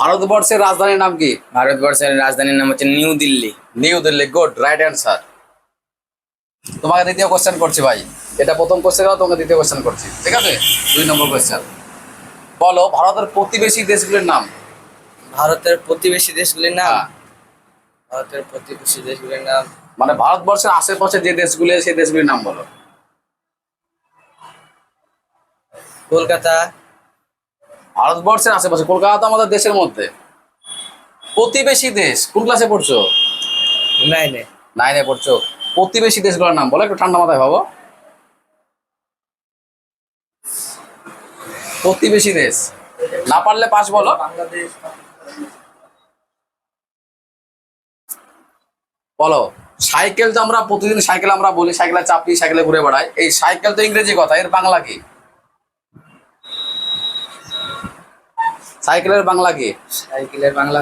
ভারতবর্ষের রাজধানীর নাম কি? ভারতবর্ষের রাজধানীর নাম হচ্ছে new Delhi. New Delhi, good, right answer. তোমাকে দ্বিতীয় কোশ্চেন করছি ভাই, এটা প্রথম কোশ্চেন, তোমাকে দ্বিতীয় কোশ্চেন করছি, ঠিক আছে? 2 নম্বর কোশ্চেন, বলো ভারতের প্রতিবেশী দেশগুলির নাম। ভারতের প্রতিবেশী দেশগুলির নাম। হ্যাঁ, ভারতের প্রতিবেশী দেশগুলির নাম মানে ভারতবর্ষের আশেপাশে যে দেশগুলি আছে সেই দেশগুলির নাম বলো। কলকাতা। ভারতবর্ষের আশেপাশে, কলকাতা তো আমাদের দেশের মধ্যে। প্রতিবেশী দেশ, কোন ক্লাসে পড়ছো? নাইনে। 9-এ পড়ছো। প্রতিবেশী দেশগুলোর নাম বলো, একটু ঠান্ডা মাথায় ভাবো। প্রতিবেশী দেশ, না পারলে পাস বলো। বাংলাদেশ। বলো। সাইকেল তো আমরা প্রতিদিন সাইকেল আমরা বলি, সাইকেলে চাপি, সাইকেলে ঘুরে বেড়াই, এই সাইকেল তো ইংরেজি কথা, এর বাংলা কি? সাইকেলের বাংলা কি? সাইকেলের বাংলা।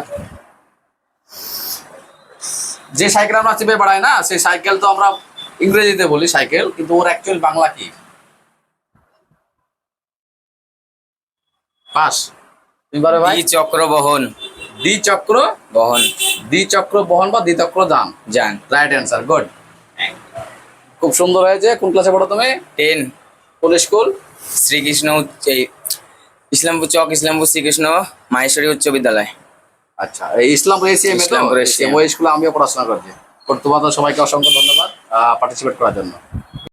যে সাইকেল আমরা চেপে বেড়াই না, সেই সাইকেল তো আমরা ইংরেজিতে বলি সাইকেল, কিন্তু ওর অ্যাকচুয়াল বাংলা কি? পাস। তুমি পারো ভাই? দ্বিচক্র বহন। দ্বিচক্র বহন। দ্বিচক্র বহন বা দ্বিচক্র যান। যান। Right answer, good. খুব সুন্দর হয়েছে। কোন ক্লাসে পড়ো তুমি? 10। কোন স্কুল? শ্রীকৃষ্ণ ইসলামপুর চক, ইসলামপুর শ্রীকৃষ্ণ মাহেশ্বরী উচ্চ বিদ্যালয়। আচ্ছা, এই ইসলামপুর এসিএম, ইসলামপুর SCM। ওই স্কুলে আমিও পড়াশোনা করছি। তোমাদের সবাইকে অসংখ্য ধন্যবাদ পার্টিসিপেট করার জন্য।